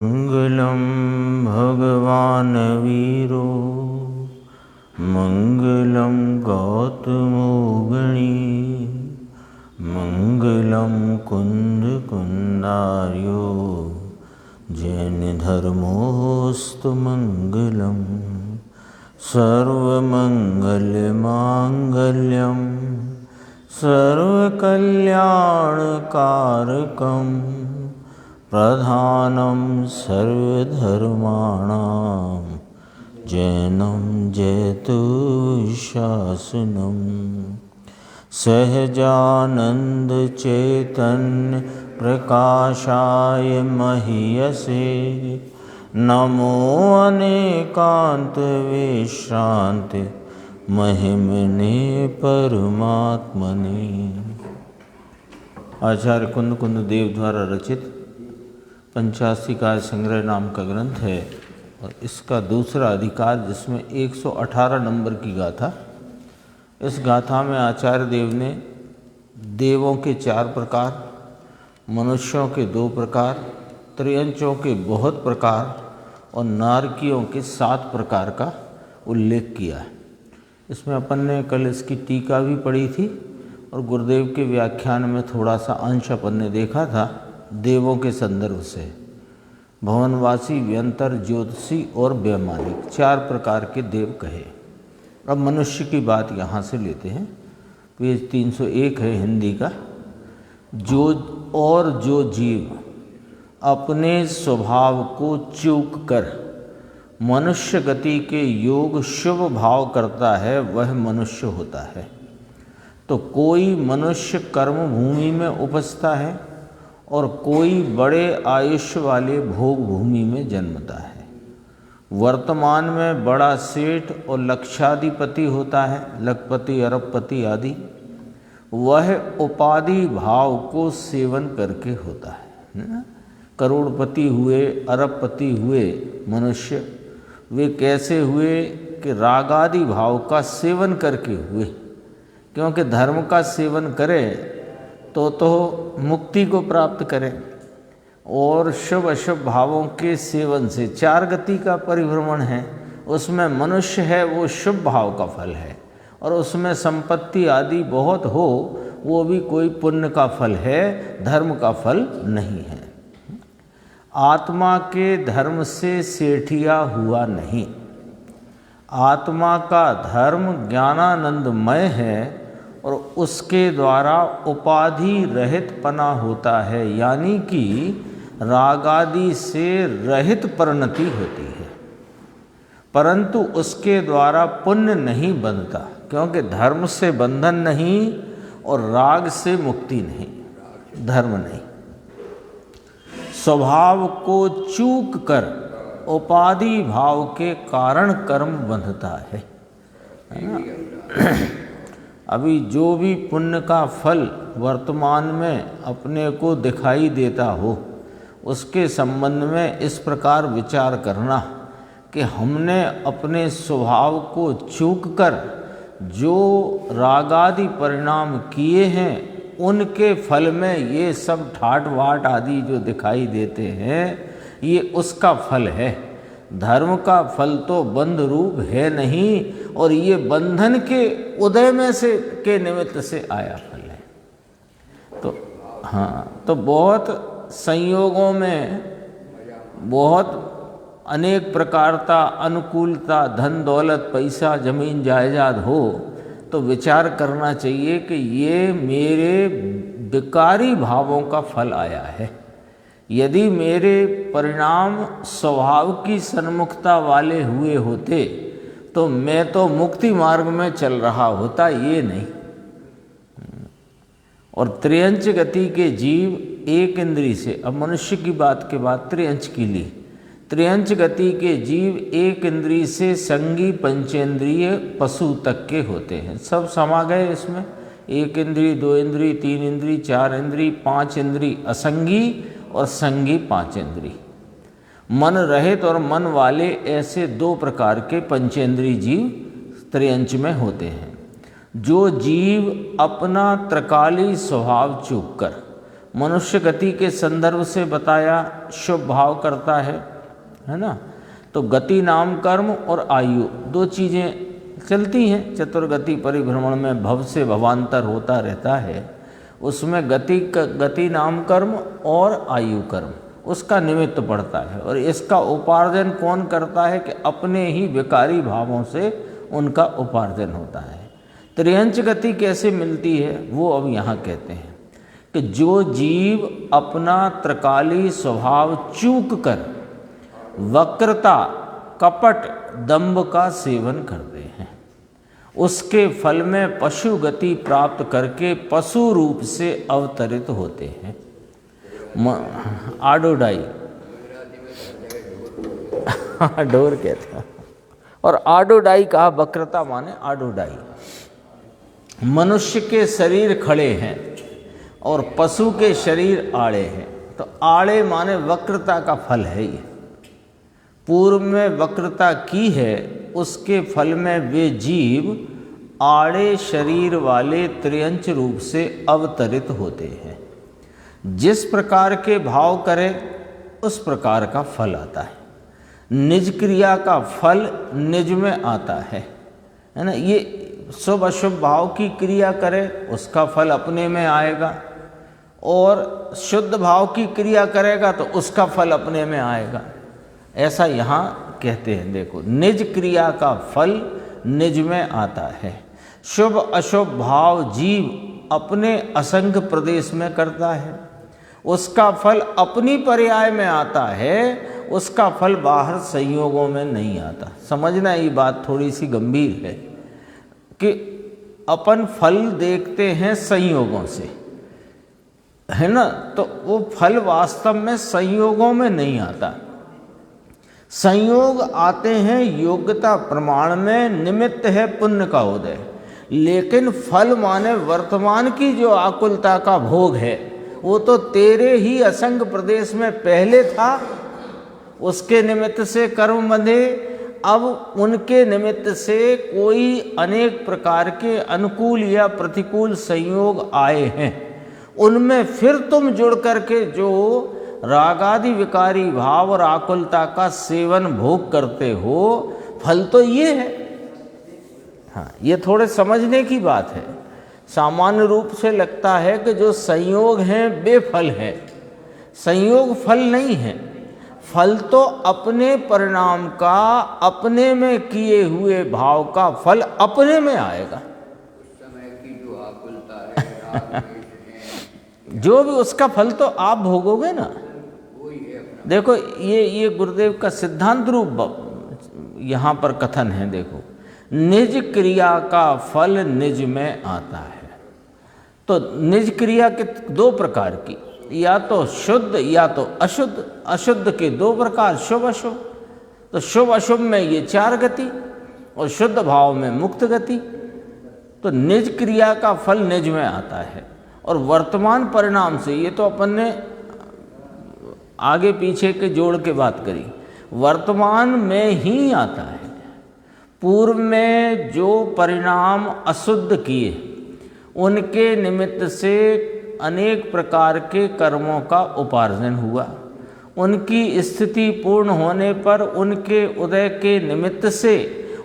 मंगलम भगवान वीरो मंगलम गौतमो गणी मंगलम कुंद कुंदार्यो जैन धर्मोस्तु मंगलम सर्वमंगल मांगल्यम सर्वकल्याणकारकम प्रधानं सर्वधर्माणां जैनं जयतुशासनं सहजानंद चैतन्य प्रकाशाय महीयसे नमो अनेकांत विश्रांति महिमने परमात्मने। आचार्य कुंद कुंद देव द्वारा रचित पंचाशीकाय संग्रह नाम का ग्रंथ है और इसका दूसरा अधिकार जिसमें 118 नंबर की गाथा। इस गाथा में आचार्य देव ने देवों के 4 प्रकार, मनुष्यों के 2 प्रकार, त्रियंचों के बहुत प्रकार और नारकियों के 7 प्रकार का उल्लेख किया है। इसमें अपन ने कल इसकी टीका भी पढ़ी थी और गुरुदेव के व्याख्यान में थोड़ा सा अंश अपन ने देखा था। देवों के संदर्भ से भवनवासी, व्यंतर, ज्योतिषी और वैमानिक 4 प्रकार के देव कहे। अब मनुष्य की बात यहाँ से लेते हैं। पेज 301 है हिंदी का। जो जीव अपने स्वभाव को चूक कर मनुष्य गति के योग शुभ भाव करता है वह मनुष्य होता है। तो कोई मनुष्य कर्म भूमि में उपजता है और कोई बड़े आयुष्य वाले भोग भूमि में जन्मता है। वर्तमान में बड़ा सेठ और लक्षाधिपति होता है, लखपति, अरबपति आदि। वह उपाधि भाव को सेवन करके होता है। करोड़पति हुए, अरबपति हुए मनुष्य, वे कैसे हुए कि रागादि भाव का सेवन करके हुए। क्योंकि धर्म का सेवन करें तो मुक्ति को प्राप्त करें और शुभ अशुभ भावों के सेवन से 4 गति का परिभ्रमण है। उसमें मनुष्य है वो शुभ भाव का फल है और उसमें संपत्ति आदि बहुत हो वो भी कोई पुण्य का फल है, धर्म का फल नहीं है। आत्मा के धर्म से सेठिया हुआ नहीं। आत्मा का धर्म ज्ञानानंदमय है और उसके द्वारा उपाधि रहित पना होता है, यानी कि रागादि से रहित परिणति होती है। परंतु उसके द्वारा पुण्य नहीं बनता, क्योंकि धर्म से बंधन नहीं और राग से मुक्ति नहीं, धर्म नहीं। स्वभाव को चूक कर उपाधि भाव के कारण कर्म बंधता है ना? अभी जो भी पुण्य का फल वर्तमान में अपने को दिखाई देता हो उसके संबंध में इस प्रकार विचार करना कि हमने अपने स्वभाव को चूक कर जो रागादि परिणाम किए हैं उनके फल में ये सब ठाट वाट आदि जो दिखाई देते हैं ये उसका फल है। धर्म का फल तो बंध रूप है नहीं और ये बंधन के उदय में से के निमित्त से आया फल है। तो हाँ, तो बहुत संयोगों में बहुत अनेक प्रकारता अनुकूलता, धन दौलत, पैसा, जमीन जायदाद हो तो विचार करना चाहिए कि ये मेरे विकारी भावों का फल आया है। यदि मेरे परिणाम स्वभाव की सन्मुखता वाले हुए होते तो मैं तो मुक्ति मार्ग में चल रहा होता, ये नहीं। और त्रियंच गति के जीव एक इंद्री से, अब मनुष्य की बात के बाद त्रियंच की ली, त्रियंच गति के जीव एक इंद्री से संगी पंचेंद्रिय पशु तक के होते हैं। सब समा गए इसमें। 1 इंद्री, 2 इंद्री, 3 इंद्री, 4 इंद्री, 5 इंद्री असंगी और संगी 5 इंद्री। मन रहित और मन वाले ऐसे 2 प्रकार के पंचेंद्री जीव त्रियंच में होते हैं। जो जीव अपना त्रकाली स्वभाव चूक कर मनुष्य गति के संदर्भ से बताया शुभ भाव करता है ना। तो गति नाम कर्म और आयु दो चीज़ें चलती हैं। चतुर्गति परिभ्रमण में भव से भवांतर होता रहता है, उसमें गति नाम कर्म और आयु कर्म उसका निमित्त पड़ता है। और इसका उपार्जन कौन करता है कि अपने ही विकारी भावों से उनका उपार्जन होता है। त्रियंच गति कैसे मिलती है वो अब यहाँ कहते हैं कि जो जीव अपना त्रिकाली स्वभाव चूक कर वक्रता, कपट, दंभ का सेवन करते हैं, उसके फल में पशु गति प्राप्त करके पशु रूप से अवतरित होते हैं। आडोडाई डोर कहते हैं। और आडोडाई कहा, वक्रता माने आडोडाई। मनुष्य के शरीर खड़े हैं और पशु के शरीर आड़े हैं। तो आड़े माने वक्रता का फल है ये। पूर्व में वक्रता की है, उसके फल में वे जीव आड़े शरीर वाले त्रियंच रूप से अवतरित होते हैं। जिस प्रकार के भाव करे उस प्रकार का फल आता है। निज क्रिया का फल निज में आता है ना। ये शुभ अशुभ भाव की क्रिया करे उसका फल अपने में आएगा, और शुद्ध भाव की क्रिया करेगा तो उसका फल अपने में आएगा। ऐसा यहाँ कहते हैं। देखो, निज क्रिया का फल निज में आता है। शुभ अशुभ भाव जीव अपने असंग प्रदेश में करता है, उसका फल अपनी पर्याय में आता है, उसका फल बाहर संयोगों में नहीं आता। समझना, ये बात थोड़ी सी गंभीर है कि अपन फल देखते हैं संयोगों से, है ना। तो वो फल वास्तव में संयोगों में नहीं आता। संयोग आते हैं योग्यता प्रमाण में, निमित्त है पुण्य का उदय। लेकिन फल माने वर्तमान की जो आकुलता का भोग है वो तो तेरे ही असंग प्रदेश में पहले था, उसके निमित्त से कर्म बंधे। अब उनके निमित्त से कोई अनेक प्रकार के अनुकूल या प्रतिकूल संयोग आए हैं, उनमें फिर तुम जुड़ करके जो रागादि विकारी भाव और आकुलता का सेवन भोग करते हो, फल तो ये है। हाँ, ये थोड़े समझने की बात है। सामान्य रूप से लगता है कि जो संयोग हैं बेफल हैं। संयोग फल नहीं है। फल तो अपने परिणाम का, अपने में किए हुए भाव का फल अपने में आएगा। उस समय की जो आकुलता है, राग है, जो भी उसका फल तो आप भोगोगे ना। वही है अपना। देखो, ये गुरुदेव का सिद्धांत रूप यहाँ पर कथन है। देखो, निज क्रिया का फल निज में आता है। तो निज क्रिया के दो प्रकार की, या तो शुद्ध या तो अशुद्ध। अशुद्ध के दो प्रकार, शुभ अशुभ। तो शुभ अशुभ में ये चार गति और शुद्ध भाव में मुक्त गति। तो निज क्रिया का फल निज में आता है। और वर्तमान परिणाम से, ये तो अपन ने आगे पीछे के जोड़ के बात करी, वर्तमान में ही आता है। पूर्व में जो परिणाम अशुद्ध किए उनके निमित्त से अनेक प्रकार के कर्मों का उपार्जन हुआ। उनकी स्थिति पूर्ण होने पर उनके उदय के निमित्त से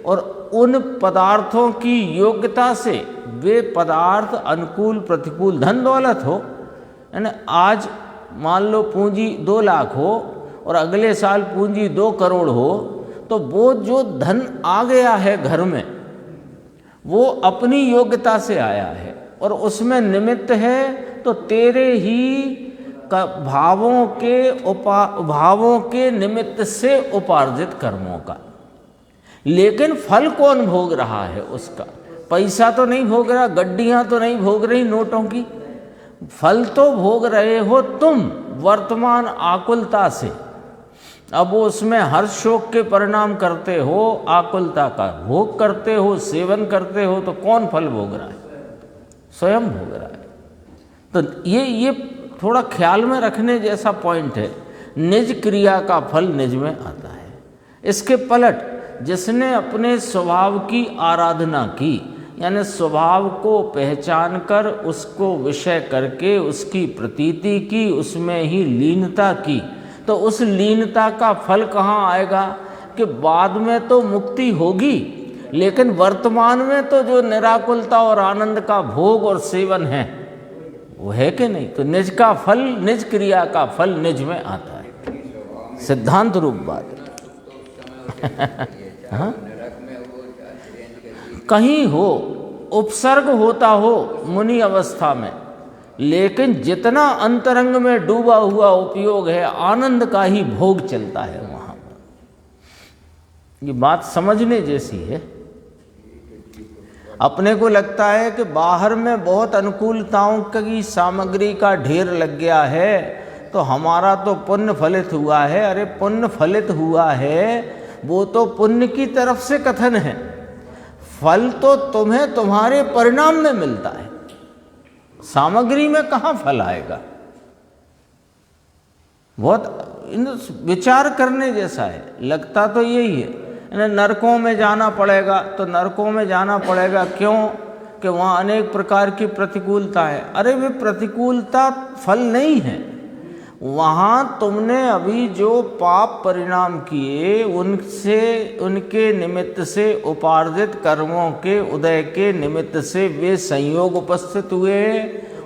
और उन पदार्थों की योग्यता से वे पदार्थ अनुकूल प्रतिकूल धन दौलत हो, यानी आज मान लो पूंजी 2 लाख हो और अगले साल पूंजी 2 करोड़ हो, तो वो जो धन आ गया है घर में वो अपनी योग्यता से आया है और उसमें निमित्त है तो तेरे ही भावों के निमित्त से उपार्जित कर्मों का। लेकिन फल कौन भोग रहा है उसका? पैसा तो नहीं भोग रहा, गड्डियां तो नहीं भोग रही नोटों की। फल तो भोग रहे हो तुम वर्तमान आकुलता से। अब वो उसमें हर्ष शोक के परिणाम करते हो, आकुलता का भोग करते हो, सेवन करते हो, तो कौन फल भोग रहा है? स्वयं भोग रहा है। तो ये थोड़ा ख्याल में रखने जैसा पॉइंट है। निज क्रिया का फल निज में आता है। इसके पलट जिसने अपने स्वभाव की आराधना की, यानी स्वभाव को पहचान कर उसको विषय करके उसकी प्रतीति की, उसमें ही लीनता की, तो उस लीनता का फल कहाँ आएगा कि बाद में तो मुक्ति होगी, लेकिन वर्तमान में तो जो निराकुलता और आनंद का भोग और सेवन है वो है कि नहीं। तो निज का फल, निज क्रिया का फल निज में आता है, सिद्धांत रूप बात। हाँ? कहीं हो, उपसर्ग होता हो मुनि अवस्था में, लेकिन जितना अंतरंग में डूबा हुआ उपयोग है, आनंद का ही भोग चलता है वहां पर। ये बात समझने जैसी है। अपने को लगता है कि बाहर में बहुत अनुकूलताओं की सामग्री का ढेर लग गया है तो हमारा तो पुण्य फलित हुआ है। अरे पुण्य फलित हुआ है वो तो पुण्य की तरफ से कथन है, फल तो तुम्हें तुम्हारे परिणाम में मिलता है, सामग्री में कहाँ फल आएगा। बहुत विचार करने जैसा है। लगता तो यही है नरकों में जाना पड़ेगा, तो नरकों में जाना पड़ेगा क्यों कि वहाँ अनेक प्रकार की प्रतिकूलता है। अरे वे प्रतिकूलता फल नहीं है, वहाँ तुमने अभी जो पाप परिणाम किए उनसे, उनके निमित्त से उपार्जित कर्मों के उदय के निमित्त से वे संयोग उपस्थित हुए,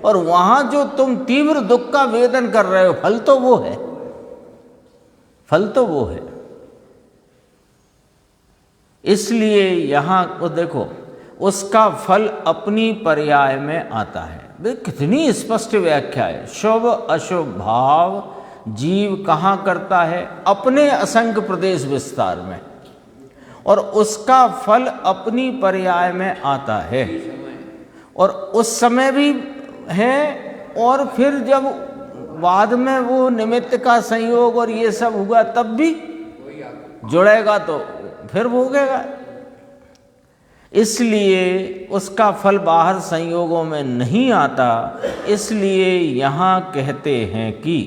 और वहाँ जो तुम तीव्र दुख का वेदन कर रहे हो फल तो वो है, फल तो वो है। इसलिए यहाँ को देखो, उसका फल अपनी पर्याय में आता है। वे कितनी स्पष्ट व्याख्या है। शुभ अशुभ भाव जीव कहाँ करता है? अपने असंख्य प्रदेश विस्तार में, और उसका फल अपनी पर्याय में आता है। और उस समय भी है, और फिर जब बाद में वो निमित्त का संयोग और ये सब हुआ तब भी जुड़ेगा तो फिर भोगेगा। इसलिए उसका फल बाहर संयोगों में नहीं आता। इसलिए यहाँ कहते हैं कि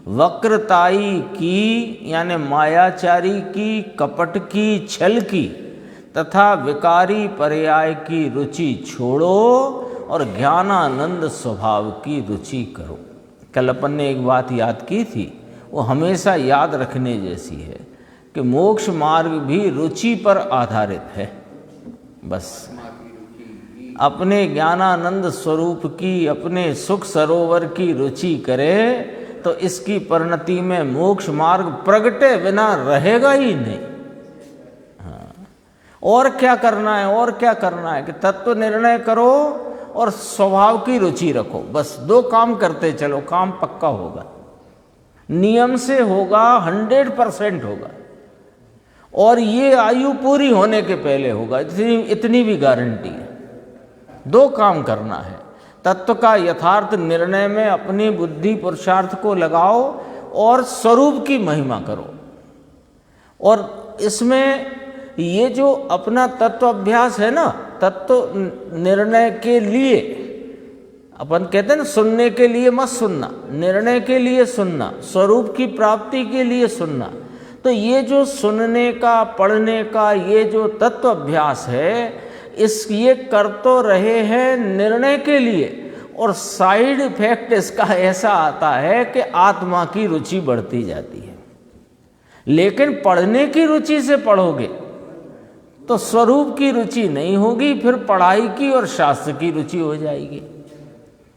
वक्रताई की यानी मायाचारी की, कपट की, छल की तथा विकारी पर्याय की रुचि छोड़ो और ज्ञानानंद स्वभाव की रुचि करो। कल अपन ने एक बात याद की थी, वो हमेशा याद रखने जैसी है कि मोक्ष मार्ग भी रुचि पर आधारित है। बस अपने ज्ञानानंद स्वरूप की, अपने सुख सरोवर की रुचि करे तो इसकी परिणति में मोक्ष मार्ग प्रगटे बिना रहेगा ही नहीं। हाँ, और क्या करना है, और क्या करना है कि तत्व निर्णय करो और स्वभाव की रुचि रखो। बस दो काम करते चलो, काम पक्का होगा, नियम से होगा, 100% होगा, और ये आयु पूरी होने के पहले होगा, इतनी भी गारंटी है। दो काम करना है, तत्व का यथार्थ निर्णय में अपनी बुद्धि पुरुषार्थ को लगाओ और स्वरूप की महिमा करो। और इसमें ये जो अपना तत्व अभ्यास है ना, तत्व निर्णय के लिए अपन कहते हैं ना, सुनने के लिए मत सुनना, निर्णय के लिए सुनना, स्वरूप की प्राप्ति के लिए सुनना। तो ये जो सुनने का, पढ़ने का ये जो तत्व अभ्यास है, ये कर तो रहे हैं निर्णय के लिए, और साइड इफेक्ट इसका ऐसा आता है कि आत्मा की रुचि बढ़ती जाती है। लेकिन पढ़ने की रुचि से पढ़ोगे तो स्वरूप की रुचि नहीं होगी, फिर पढ़ाई की और शास्त्र की रुचि हो जाएगी,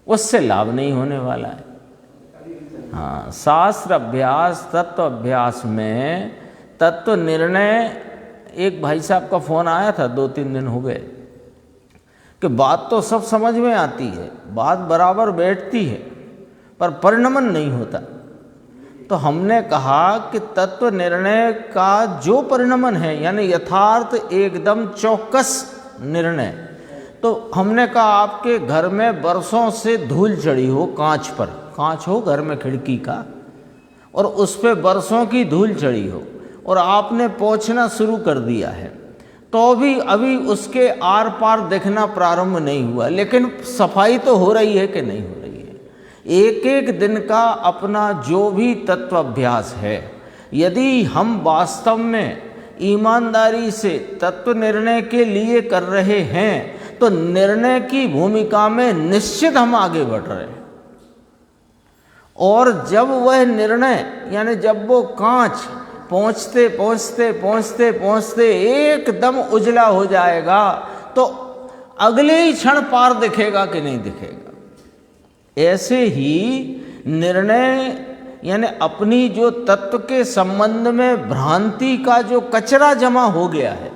उससे लाभ नहीं होने वाला है। हाँ, शास्त्र अभ्यास, तत्व अभ्यास में तत्व निर्णय। एक भाई साहब का फोन आया था, 2-3 दिन हो गए, कि बात तो सब समझ में आती है, बात बराबर बैठती है, पर परिणमन नहीं होता। तो हमने कहा कि तत्व निर्णय का जो परिणमन है, यानी यथार्थ एकदम चौकस निर्णय, तो हमने कहा आपके घर में बरसों से धूल चढ़ी हो, कांच पर, कांच हो घर में खिड़की का, और उस पर बरसों की धूल चढ़ी हो, और आपने पोंछना शुरू कर दिया है, तो भी अभी उसके आर पार देखना प्रारंभ नहीं हुआ, लेकिन सफाई तो हो रही है कि नहीं हो रही है। एक एक दिन का अपना जो भी तत्व अभ्यास है, यदि हम वास्तव में ईमानदारी से तत्व निर्णय के लिए कर रहे हैं, तो निर्णय की भूमिका में निश्चित हम आगे बढ़ रहे हैं। और जब वह निर्णय यानी जब वो कांच पहुंचते पहुंचते पहुंचते पहुंचते एकदम उजला हो जाएगा तो अगले ही क्षण पार दिखेगा कि नहीं दिखेगा। ऐसे ही निर्णय यानी अपनी जो तत्व के संबंध में भ्रांति का जो कचरा जमा हो गया है,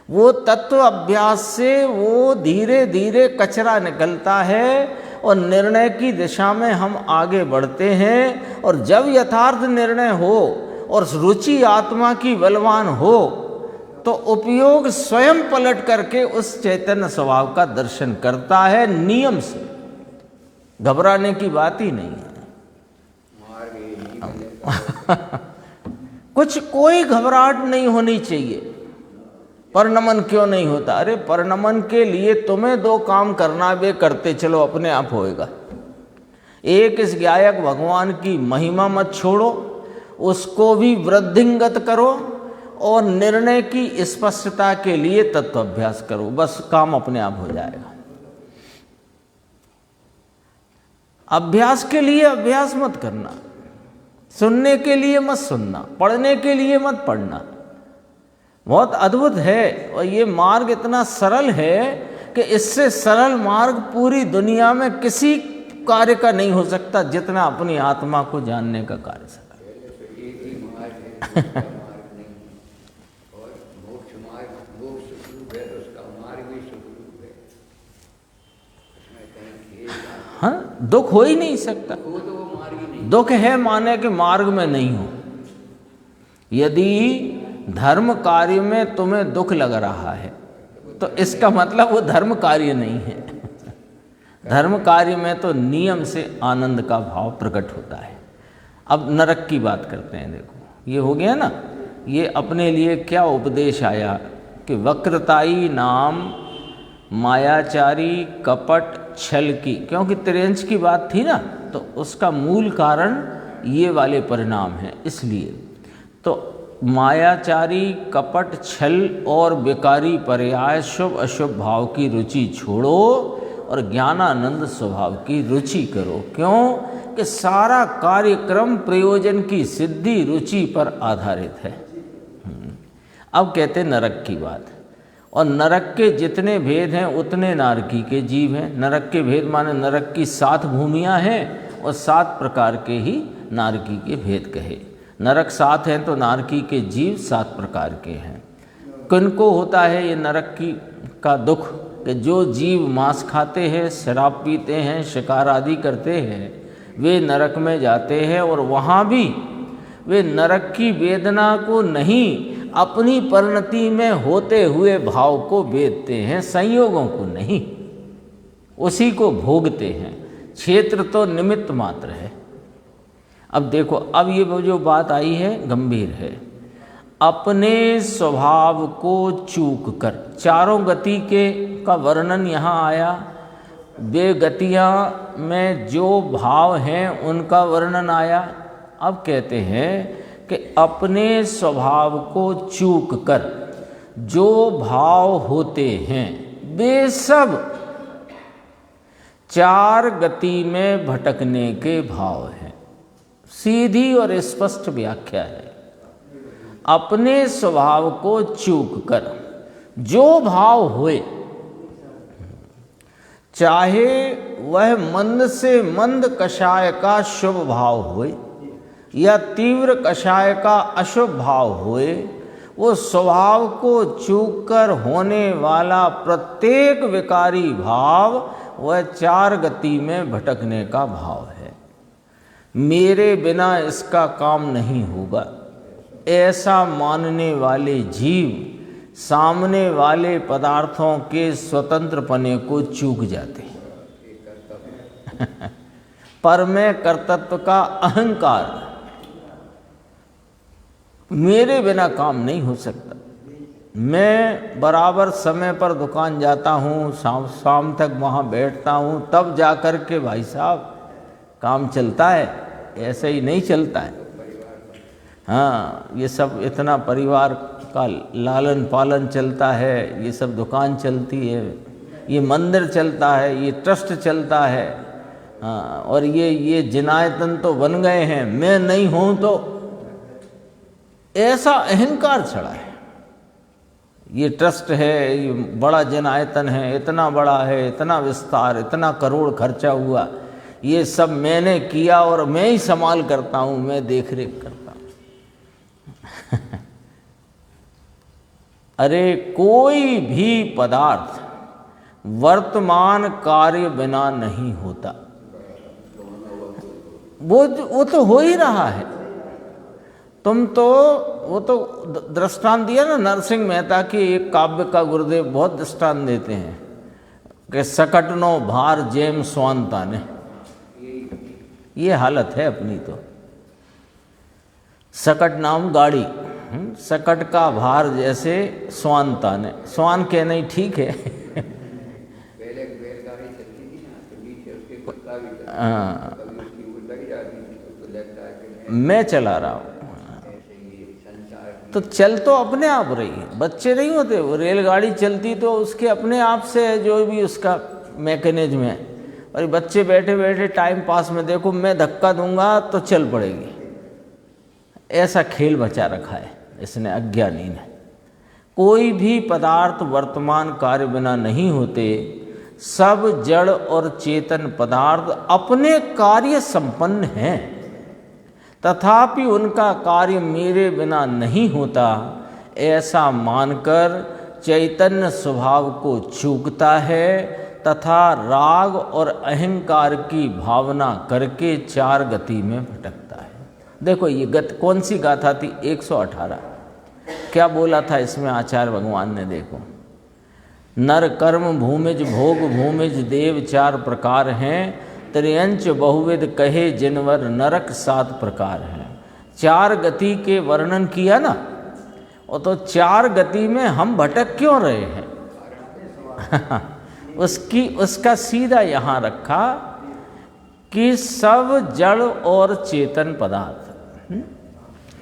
वो तत्व अभ्यास से वो धीरे धीरे कचरा निकलता है और निर्णय की दिशा में हम आगे बढ़ते हैं। और जब यथार्थ निर्णय हो और रुचि आत्मा की बलवान हो तो उपयोग स्वयं पलट करके उस चैतन्य स्वभाव का दर्शन करता है नियम से। घबराने की बात ही नहीं है। कुछ कोई घबराहट नहीं होनी चाहिए। परिणमन क्यों नहीं होता? अरे परिणमन के लिए तुम्हें दो काम करना, वे करते चलो, अपने आप होएगा। एक, इस गायक भगवान की महिमा मत छोड़ो, उसको भी वृद्धिंगत करो और निर्णय की स्पष्टता के लिए तत्वाभ्यास करो, बस काम अपने आप हो जाएगा। अभ्यास के लिए अभ्यास मत करना, सुनने के लिए मत सुनना, पढ़ने के लिए मत पढ़ना। बहुत अद्भुत है और ये मार्ग इतना सरल है कि इससे सरल मार्ग पूरी दुनिया में किसी कार्य का नहीं हो सकता जितना अपनी आत्मा को जानने का कार्य सरल। एक ही मार्ग है, मार्ग नहीं। और मोक्ष मार्ग, मोक्ष सुखरूप है तो उसका मार्ग भी सुखरूप है, उसमें कहीं खेद हाँ, दुख हो ही नहीं सकता। वो तो वो मार्ग ही नहीं। दुख है माने कि मार्ग में नहीं हो। यदि धर्म कार्य में तुम्हें दुख लग रहा है तो इसका मतलब वो धर्म कार्य नहीं है। धर्म कार्य में तो नियम से आनंद का भाव प्रकट होता है। अब नरक की बात करते हैं। देखो ये हो गया ना, ये अपने लिए क्या उपदेश आया कि वक्रताई नाम मायाचारी कपट छल की, क्योंकि त्रियंश की बात थी ना, तो उसका मूल कारण ये वाले परिणाम हैं। इसलिए तो मायाचारी कपट छल और विकारी पर्याय शुभ अशुभ भाव की रुचि छोड़ो और ज्ञानानंद स्वभाव की रुचि करो। क्यों कि सारा कार्यक्रम प्रयोजन की सिद्धि रुचि पर आधारित है। अब कहते नरक की बात, और नरक के जितने भेद हैं उतने नारकी के जीव हैं। नरक के भेद माने नरक की 7 भूमियाँ हैं और 7 प्रकार के ही नारकी के भेद कहे। नरक 7 हैं तो नारकी के जीव 7 प्रकार के हैं। किनको होता है ये नरक की का दुख कि जो जीव मांस खाते हैं, शराब पीते हैं, शिकार आदि करते हैं, वे नरक में जाते हैं और वहाँ भी वे नरक की वेदना को नहीं, अपनी परिणति में होते हुए भाव को वेदते हैं, संयोगों को नहीं, उसी को भोगते हैं। क्षेत्र तो निमित्त मात्र है। अब देखो, अब ये जो बात आई है गंभीर है। अपने स्वभाव को चूक कर, चारों गति के का वर्णन यहाँ आया। वे गतियाँ में जो भाव हैं उनका वर्णन आया। अब कहते हैं कि अपने स्वभाव को चूक कर जो भाव होते हैं वे सब 4 गति में भटकने के भाव हैं। सीधी और स्पष्ट व्याख्या है। अपने स्वभाव को चूक कर जो भाव होए, चाहे वह मंद से मंद कषाय का शुभ भाव होए या तीव्र कषाय का अशुभ भाव होए, वो स्वभाव को चूक कर होने वाला प्रत्येक विकारी भाव वह 4 गति में भटकने का भाव है। मेरे बिना इसका काम नहीं होगा, ऐसा मानने वाले जीव सामने वाले पदार्थों के स्वतंत्र पने को चूक जाते हैं। पर मैं कर्तृत्व का अहंकार, मेरे बिना काम नहीं हो सकता। मैं बराबर समय पर दुकान जाता हूँ, शाम तक वहाँ बैठता हूँ, तब जा कर के भाई साहब काम चलता है, ऐसे ही नहीं चलता है। हाँ, ये सब इतना परिवार का लालन पालन चलता है, ये सब दुकान चलती है, ये मंदिर चलता है, ये ट्रस्ट चलता है, हाँ, और ये जिनायतन तो बन गए हैं, मैं नहीं हूं, तो ऐसा अहंकार चढ़ा है। ये ट्रस्ट है, ये बड़ा जिनायतन है, इतना बड़ा है, इतना विस्तार, इतना करोड़ खर्चा हुआ, ये सब मैंने किया और मैं ही संभाल करता हूं, मैं देख रेख करता हूं। अरे कोई भी पदार्थ वर्तमान कार्य बिना नहीं होता। वो तो हो ही रहा है। तुम तो वो तो दृष्टांत दिया ना नरसिंह मेहता की एक काव्य का, गुरुदेव बहुत दृष्टांत देते हैं कि सकटनो भार जेम स्वांता ने, ये हालत है अपनी। तो सकट नाम गाड़ी, सकट का भार जैसे स्वांता ने, स्वान के नहीं ठीक है। पहले बैलगाड़ी चलती थी ना, तो नीचे उसके कुत्ता भी चलता, कभी उसकी वो लग जाती थी तो उसको लगता है कि मैं चला रहा हूँ। ऐसे ही संसार। तो चल तो अपने आप रही है, बच्चे नहीं होते। वो रेलगाड़ी चलती तो उसके अपने आप से है, जो भी उसका मैकेनिज्म है। और बच्चे बैठे बैठे टाइम पास में देखो, मैं धक्का दूंगा तो चल पड़ेगी, ऐसा खेल बचा रखा है इसने, अज्ञानी ने। कोई भी पदार्थ वर्तमान कार्य बिना नहीं होते। सब जड़ और चेतन पदार्थ अपने कार्य संपन्न हैं, तथापि उनका कार्य मेरे बिना नहीं होता, ऐसा मानकर चैतन्य स्वभाव को चूकता है तथा राग और अहंकार की भावना करके चार गति में भटकता है। देखो ये कौन सी गाथा थी? 118। क्या बोला था इसमें आचार्य भगवान ने? देखो, नर कर्म भूमिज भोग भूमिज देव चार प्रकार हैं, त्रियंच बहुविध कहे जिनवर नरक 7 प्रकार हैं। चार गति के वर्णन किया ना, और तो चार गति में हम भटक क्यों रहे हैं? उसका सीधा यहाँ रखा कि सब जड़ और चेतन पदार्थ,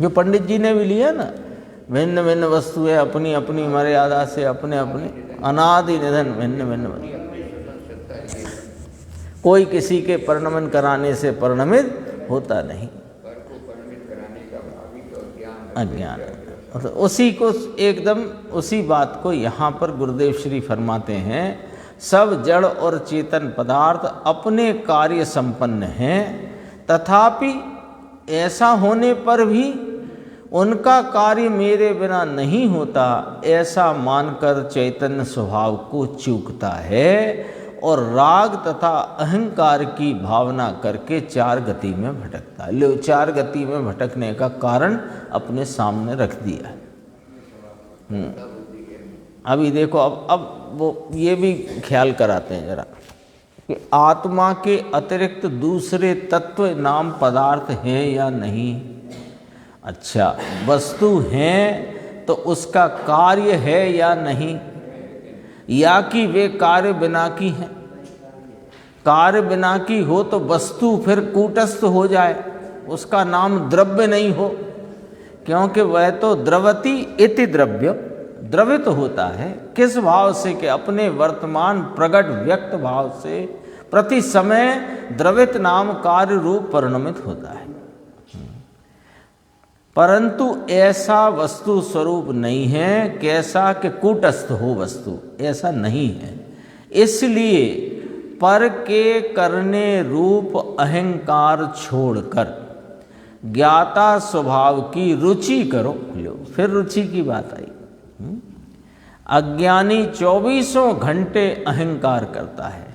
जो पंडित जी ने भी लिया ना, भिन्न भिन्न वस्तुएं अपनी अपनी मर्यादा से अपने अपने अनादि निधन भिन्न भिन्न, कोई किसी के परिणमन कराने से परिणमित होता नहीं। अज्ञान। तो उसी को एकदम उसी बात को यहाँ पर गुरुदेव श्री फरमाते हैं, सब जड़ और चेतन पदार्थ अपने कार्य संपन्न हैं, तथापि ऐसा होने पर भी उनका कार्य मेरे बिना नहीं होता, ऐसा मानकर चैतन्य स्वभाव को चूकता है और राग तथा अहंकार की भावना करके चार गति में भटकता है। लो, चार गति में भटकने का कारण अपने सामने रख दिया है। अभी देखो, अब वो ये भी ख्याल कराते हैं जरा कि आत्मा के अतिरिक्त दूसरे तत्व नाम पदार्थ हैं या नहीं। अच्छा, वस्तु हैं तो उसका कार्य है या नहीं, या कि वे कार्य बिना की हैं? कार्य बिना की हो तो वस्तु फिर कूटस्थ हो जाए, उसका नाम द्रव्य नहीं हो, क्योंकि वह तो द्रवति इति द्रव्य, द्रवित होता है। किस भाव से? कि अपने वर्तमान प्रगट व्यक्त भाव से प्रति समय द्रवित नाम कार्य रूप परिणमित होता है। परंतु ऐसा वस्तु स्वरूप नहीं है कैसा कि कूटस्थ हो वस्तु, ऐसा नहीं है। इसलिए पर के करने रूप अहंकार छोड़कर ज्ञाता स्वभाव की रुचि करो। लो, फिर रुचि की बात आई। अज्ञानी 24 घंटे अहंकार करता है।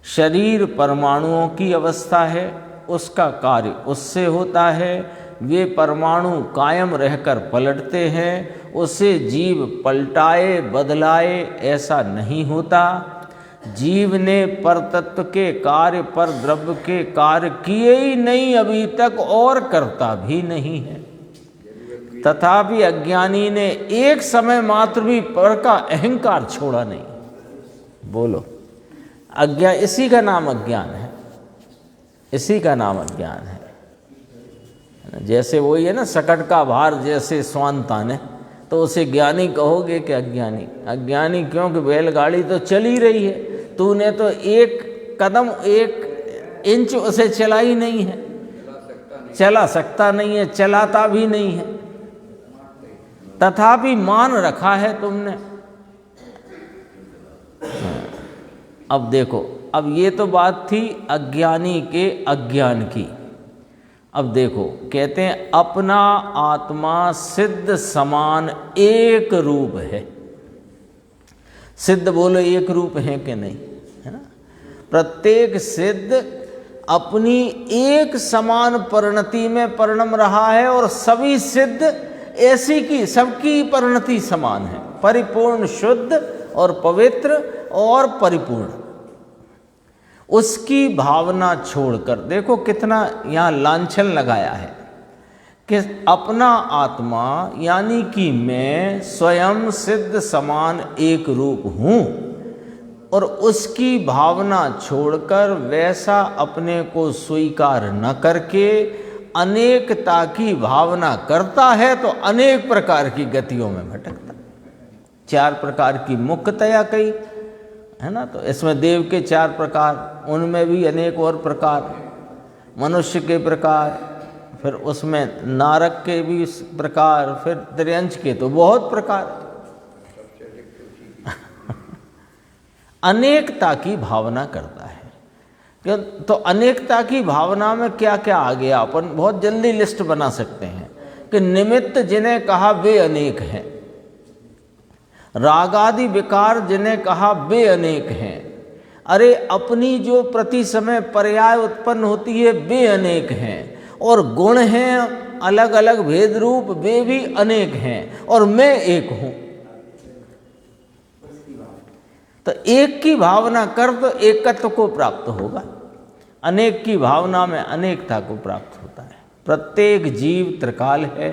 शरीर परमाणुओं की अवस्था है, उसका कार्य उससे होता है। वे परमाणु कायम रहकर पलटते हैं, उसे जीव पलटाए बदलाए ऐसा नहीं होता। जीव ने पर तत्व के कार्य पर द्रव्य के कार्य किए ही नहीं अभी तक, और करता भी नहीं है। तथापि अज्ञानी ने एक समय मात्र भी पर का अहंकार छोड़ा नहीं। बोलो, अज्ञान, इसी का नाम अज्ञान है, इसी का नाम अज्ञान है। जैसे वही है ना, सकट का भार जैसे स्वांता ने, तो उसे ज्ञानी कहोगे कि अज्ञानी? अज्ञानी क्यों कि बैलगाड़ी तो चल ही रही है, तूने तो एक कदम एक इंच उसे चला ही नहीं है, चला सकता नहीं है, चलाता भी नहीं है, तथापि मान रखा है तुमने। अब देखो, अब ये तो बात थी अज्ञानी के अज्ञान की। अब देखो, कहते हैं अपना आत्मा सिद्ध समान एक रूप है। सिद्ध बोलो एक रूप है कि नहीं, है ना? प्रत्येक सिद्ध अपनी एक समान परिणति में परिणम रहा है और सभी सिद्ध ऐसी की सबकी परिणति समान है, परिपूर्ण, शुद्ध और पवित्र और परिपूर्ण। उसकी भावना छोड़कर देखो कितना यहाँ लांछन लगाया है कि अपना आत्मा यानी कि मैं स्वयं सिद्ध समान एक रूप हूँ, और उसकी भावना छोड़कर वैसा अपने को स्वीकार न करके अनेकता की भावना करता है तो अनेक प्रकार की गतियों में भटकता। 4 प्रकार की मुक्तया कही है ना, तो इसमें देव के 4 प्रकार, उनमें भी अनेक और प्रकार, मनुष्य के प्रकार, फिर उसमें नारक के भी प्रकार, फिर त्रियंश के तो बहुत प्रकार। अनेकता की भावना करता है। क्यों? तो अनेकता की भावना में क्या क्या आ गया, अपन बहुत जल्दी लिस्ट बना सकते हैं कि निमित्त जिन्हें कहा वे अनेक हैं, रागादि विकार जिन्हें कहा वे अनेक हैं, अरे अपनी जो प्रति समय पर्याय उत्पन्न होती है वे अनेक हैं, और गुण हैं अलग अलग भेद रूप वे भी अनेक हैं, और मैं एक हूं। तो एक की भावना कर तो एकत्व को प्राप्त होगा, अनेक की भावना में अनेकता को प्राप्त होता है। प्रत्येक जीव त्रिकाल है,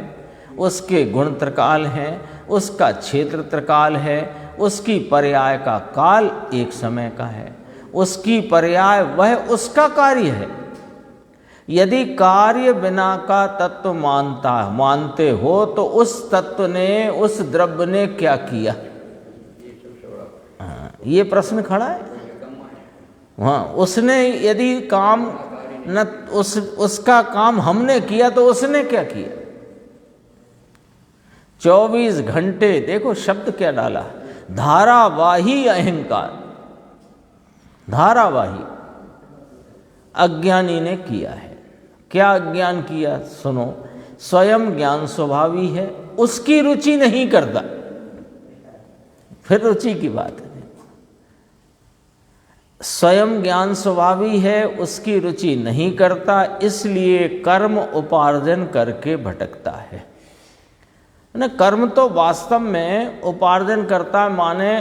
उसके गुण त्रिकाल हैं, उसका क्षेत्र त्रिकाल है, उसकी पर्याय का काल एक समय का है, उसकी पर्याय वह उसका कार्य है। यदि कार्य बिना का तत्व मानते हो तो उस तत्व ने, उस द्रव्य ने क्या किया? ये प्रश्न खड़ा है। हाँ, उसने यदि काम न उसका काम हमने किया तो उसने क्या किया? 24 घंटे, देखो शब्द क्या डाला, धारावाही अहंकार, धारावाही अज्ञानी ने किया है। क्या अज्ञान किया? सुनो, स्वयं ज्ञान स्वभावी है, उसकी रुचि नहीं करता। फिर रुचि की बात है, स्वयं ज्ञान स्वभावी है, उसकी रुचि नहीं करता, इसलिए कर्म उपार्जन करके भटकता है। ना कर्म तो वास्तव में उपार्जन करता, माने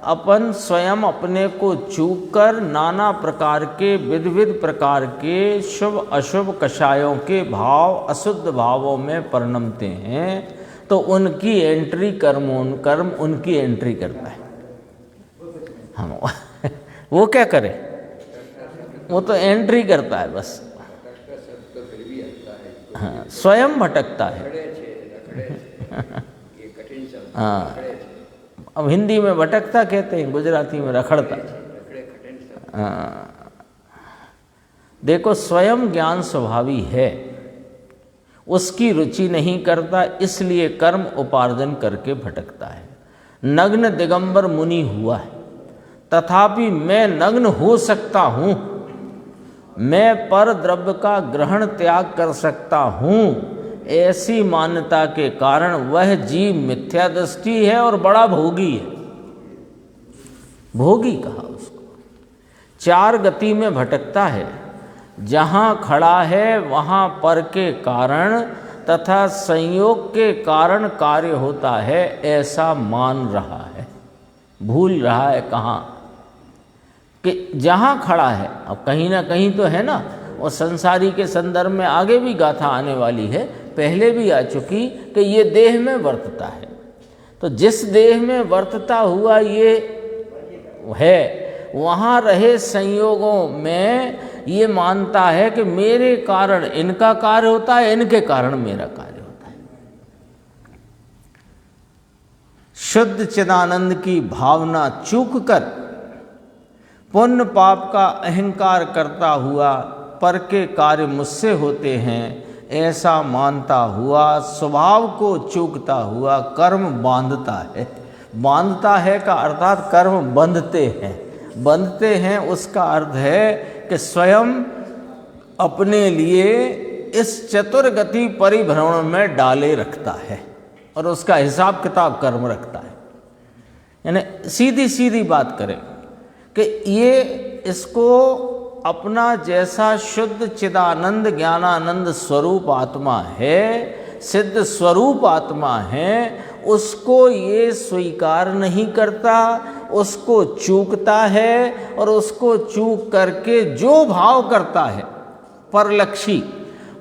अपन स्वयं अपने को चूक कर नाना प्रकार के विविध प्रकार के शुभ अशुभ कषायों के भाव, अशुद्ध भावों में परिणमते हैं, तो उनकी एंट्री कर्म उनकी एंट्री करता है। हम वो क्या करे? वो तो एंट्री करता है बस। हाँ, स्वयं भटकता है। हाँ, अब हिंदी में भटकता कहते हैं, गुजराती में रखड़ता। हाँ, देखो स्वयं ज्ञान स्वभावी है, उसकी रुचि नहीं करता, इसलिए कर्म उपार्जन करके भटकता है। नग्न दिगंबर मुनि हुआ है, तथापि मैं नग्न हो सकता हूँ, मैं पर द्रव्य का ग्रहण त्याग कर सकता हूँ, ऐसी मान्यता के कारण वह जीव मिथ्या दृष्टि है और बड़ा भोगी है। भोगी कहा उसको। 4 गति में भटकता है, जहाँ खड़ा है वहाँ पर के कारण तथा संयोग के कारण कार्य होता है, ऐसा मान रहा है। भूल रहा है कहाँ? कि जहाँ खड़ा है, अब कहीं ना कहीं तो है ना। और संसारी के संदर्भ में आगे भी गाथा आने वाली है, पहले भी आ चुकी, कि ये देह में वर्तता है। तो जिस देह में वर्तता हुआ ये है, वहाँ रहे संयोगों में ये मानता है कि मेरे कारण इनका कार्य होता है, इनके कारण मेरा कार्य होता है। शुद्ध चिदानंद की भावना चूक कर पुण्य पाप का अहंकार करता हुआ पर के कार्य मुझसे होते हैं ऐसा मानता हुआ, स्वभाव को चूकता हुआ कर्म बांधता है। बांधता है का अर्थात कर्म बंधते हैं। बंधते हैं उसका अर्थ है कि स्वयं अपने लिए इस चतुर्गति परिभ्रमण में डाले रखता है और उसका हिसाब किताब कर्म रखता है। यानी सीधी सीधी बात करें कि ये इसको अपना जैसा शुद्ध चिदानंद ज्ञानानंद स्वरूप आत्मा है, सिद्ध स्वरूप आत्मा है, उसको ये स्वीकार नहीं करता, उसको चूकता है और उसको चूक करके जो भाव करता है परलक्षी,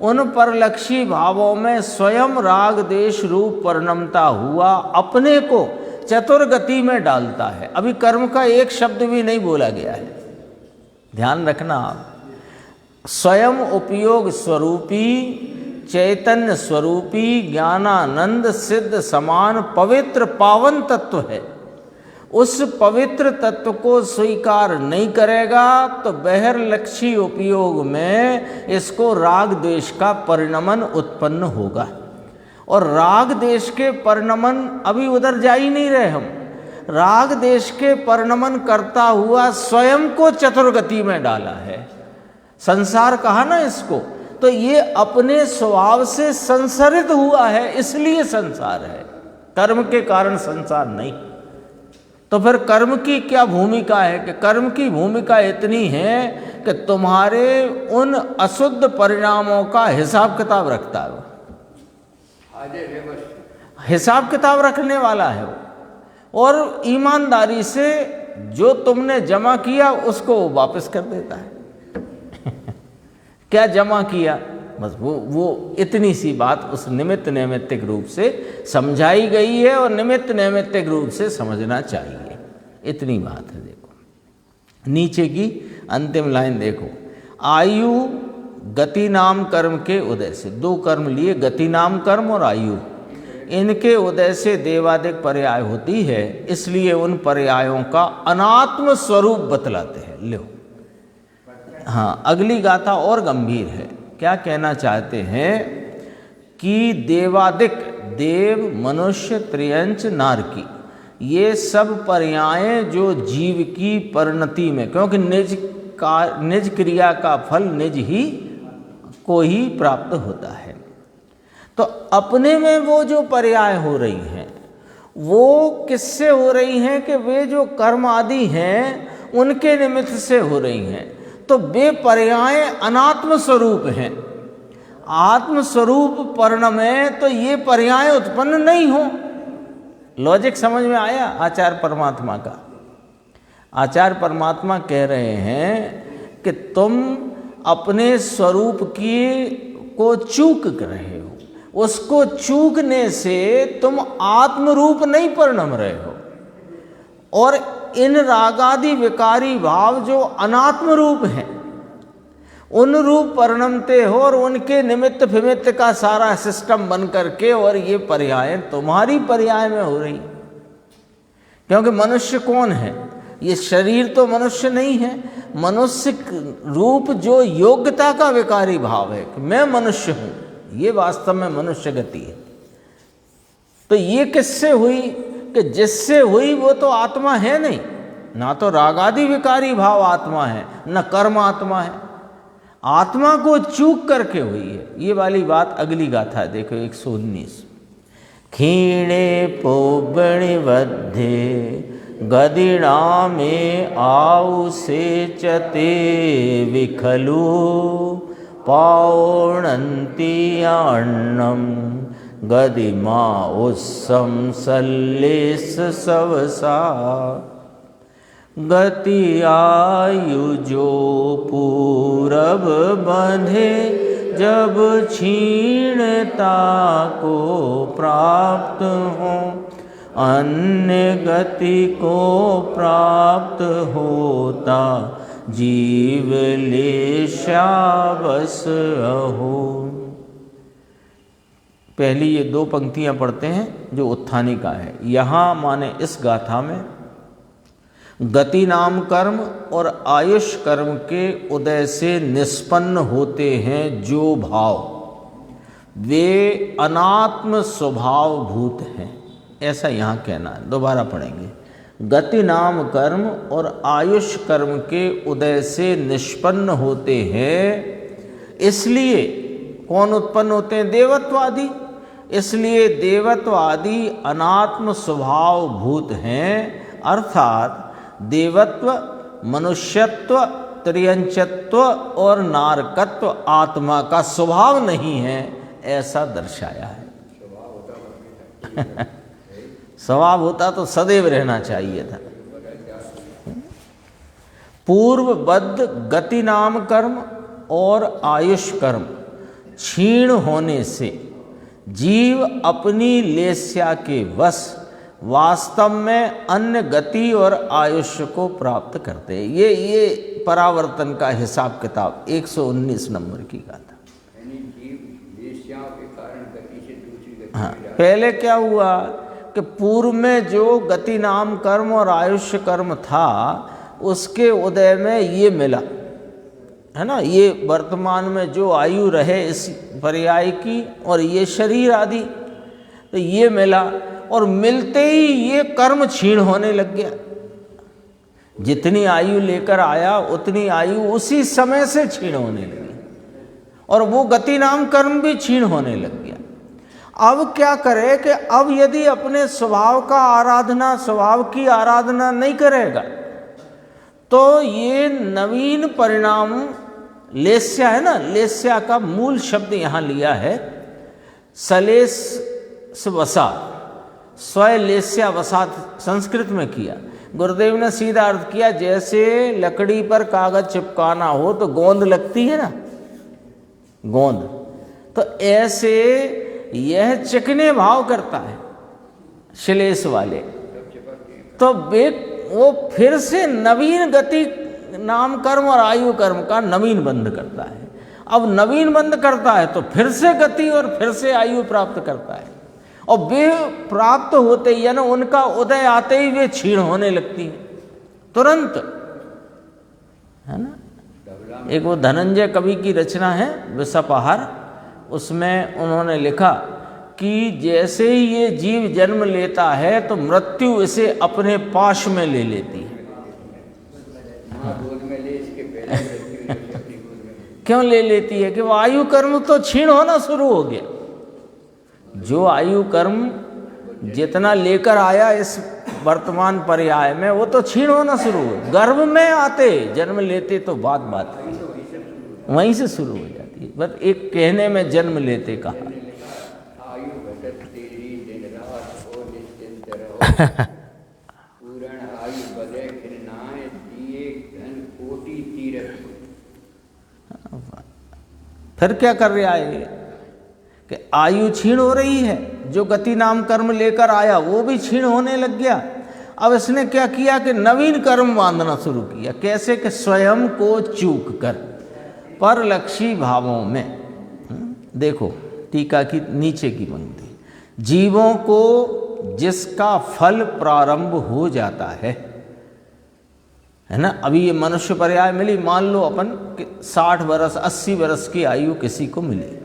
उन परलक्षी भावों में स्वयं राग देश रूप परिणमता हुआ अपने को चतुर्गति में डालता है। अभी कर्म का एक शब्द भी नहीं बोला गया है, ध्यान रखना आप। स्वयं उपयोग स्वरूपी चैतन्य स्वरूपी ज्ञानानंद सिद्ध समान पवित्र पावन तत्व है। उस पवित्र तत्व को स्वीकार नहीं करेगा तो बहिर्लक्षी उपयोग में इसको राग द्वेष का परिणमन उत्पन्न होगा। और राग देश के परिणमन, अभी उधर जा ही नहीं रहे हम, राग देश के परिणमन करता हुआ स्वयं को चतुर्गति में डाला है। संसार कहा ना इसको, तो ये अपने स्वभाव से संसारित हुआ है, इसलिए संसार है, कर्म के कारण संसार नहीं। तो फिर कर्म की क्या भूमिका है कि कर्म की भूमिका इतनी है कि तुम्हारे उन अशुद्ध परिणामों का हिसाब किताब रखता है। हिसाब किताब रखने वाला है वो, और ईमानदारी से जो तुमने जमा किया उसको वापस कर देता है। क्या जमा किया, बस वो इतनी सी बात उस निमित्त नैमित्तिक रूप से समझाई गई है और निमित्त नैमित्तिक रूप से समझना चाहिए, इतनी बात है। देखो नीचे की अंतिम लाइन देखो, आयु गति नाम कर्म के उदय से, दो कर्म लिए, गति नाम कर्म और आयु, इनके उदय से देवादिक पर्याय होती है, इसलिए उन पर्यायों का अनात्म स्वरूप बतलाते हैं। लो हाँ, अगली गाथा और गंभीर है। क्या कहना चाहते हैं कि देवादिक, देव मनुष्य त्रियंच नारकी, ये सब पर्यायें जो जीव की परिणति में, क्योंकि निज क्रिया का फल निज ही को ही प्राप्त होता है, तो अपने में वो जो पर्याय हो रही हैं वो किससे हो रही हैं कि वे जो कर्म आदि हैं उनके निमित्त से हो रही हैं। तो वे पर्याय अनात्म स्वरूप हैं, आत्म स्वरूप परिणमे तो ये पर्याय उत्पन्न नहीं हो। लॉजिक समझ में आया आचार्य परमात्मा का? आचार्य परमात्मा कह रहे हैं कि तुम अपने स्वरूप की को चूक रहे हो, उसको चूकने से तुम आत्मरूप नहीं परिणम रहे हो, और इन रागादि विकारी भाव जो अनात्म रूप हैं उन रूप परिणमते हो, और उनके निमित्त फिमित्त का सारा सिस्टम बन करके और ये पर्याय तुम्हारी पर्याय में हो रही। क्योंकि मनुष्य कौन है? ये शरीर तो मनुष्य नहीं है, मनुष्य रूप जो योग्यता का विकारी भाव है कि मैं मनुष्य हूँ, ये वास्तव में मनुष्य गति है। तो ये किससे हुई कि जिससे हुई वो तो आत्मा है नहीं, ना तो रागादि विकारी भाव आत्मा है, न कर्म आत्मा है, आत्मा को चूक करके हुई है। ये वाली बात अगली गाथा है, देखो 119। खीणे पोबणि वध्ये गदिणा में आउ से चते विखलु पावणंती अन्नम गदिमा उत्सम सल्लेस सवसा गति आयु जो पूरब बंधे जब क्षीणता को प्राप्त हो अन्य गति को प्राप्त होता जीव लेशावस अहो। पहली ये 2 पंक्तियां पढ़ते हैं जो उत्थानी का है। यहाँ माने इस गाथा में गति नाम कर्म और आयुष कर्म के उदय से निष्पन्न होते हैं जो भाव, वे अनात्म स्वभाव भूत हैं, ऐसा यहाँ कहना है। दोबारा पढ़ेंगे। गति नाम कर्म और आयुष कर्म के उदय से निष्पन्न होते हैं, इसलिए कौन उत्पन्न होते हैं? देवत्वादि। इसलिए देवत्वादि अनात्म स्वभाव भूत हैं, अर्थात देवत्व, मनुष्यत्व, त्रियंचत्व और नारकत्व आत्मा का स्वभाव नहीं है, ऐसा दर्शाया है। स्वभाव होता तो सदैव रहना चाहिए था। पूर्वबद्ध गति नाम कर्म और आयुष कर्म क्षीण होने से जीव अपनी लेस्या के वश वास्तव में अन्य गति और आयुष्य को प्राप्त करते हैं। ये परावर्तन का हिसाब किताब 119 नंबर की गाथा। हाँ, पहले क्या हुआ कि पूर्व में जो गति नाम कर्म और आयुष्य कर्म था उसके उदय में ये मिला, है ना, ये वर्तमान में जो आयु रहे इस पर्याय की और ये शरीर आदि, तो ये मिला और मिलते ही ये कर्म क्षीण होने लग गया। जितनी आयु लेकर आया उतनी आयु उसी समय से क्षीण होने लगी और वो गति नाम कर्म भी क्षीण होने लग गया। अब क्या करे कि अब यदि अपने स्वभाव का आराधना, स्वभाव की आराधना नहीं करेगा तो ये नवीन परिणाम लेस्या है ना, लेस्या का मूल शब्द यहाँ लिया है सलेस वसा, स्वलेस्या वसात संस्कृत में किया। गुरुदेव ने सीधा अर्थ किया जैसे लकड़ी पर कागज चिपकाना हो तो गोंद लगती है ना, गोंद, तो ऐसे यह चिकने भाव करता है श्लेष वाले, तो वो फिर से नवीन गति नाम कर्म और आयु कर्म का नवीन बंध करता है। अब नवीन बंध करता है तो फिर से गति और फिर से आयु प्राप्त करता है और वे प्राप्त होते ही, यानी उनका उदय आते ही वे क्षीण होने लगती हैं तुरंत, है ना। एक वो धनंजय कवि की रचना है विषपहार, उसमें उन्होंने लिखा कि जैसे ही ये जीव जन्म लेता है तो मृत्यु इसे अपने पाश में ले लेती है। क्यों ले लेती है? कि वो आयु कर्म तो क्षीण होना शुरू हो गया। जो आयु कर्म जितना लेकर आया इस वर्तमान पर्याय में वो तो क्षीण होना शुरू हो। गर्भ में आते जन्म लेते तो बात वहीं से शुरू हो जाती है। बस एक कहने में जन्म लेते कहा। फिर क्या कर रहा है कि आयु क्षीण हो रही है, जो गति नाम कर्म लेकर आया वो भी क्षीण होने लग गया। अब इसने क्या किया कि नवीन कर्म बांधना शुरू किया। कैसे? कि स्वयं को चूक कर परलक्षी भावों में। देखो टीका की नीचे की पंक्ति, जीवों को जिसका फल प्रारंभ हो जाता है ना। अभी ये मनुष्य पर्याय मिली, मान लो अपन 60 वर्ष 80 वर्ष की आयु किसी को मिली,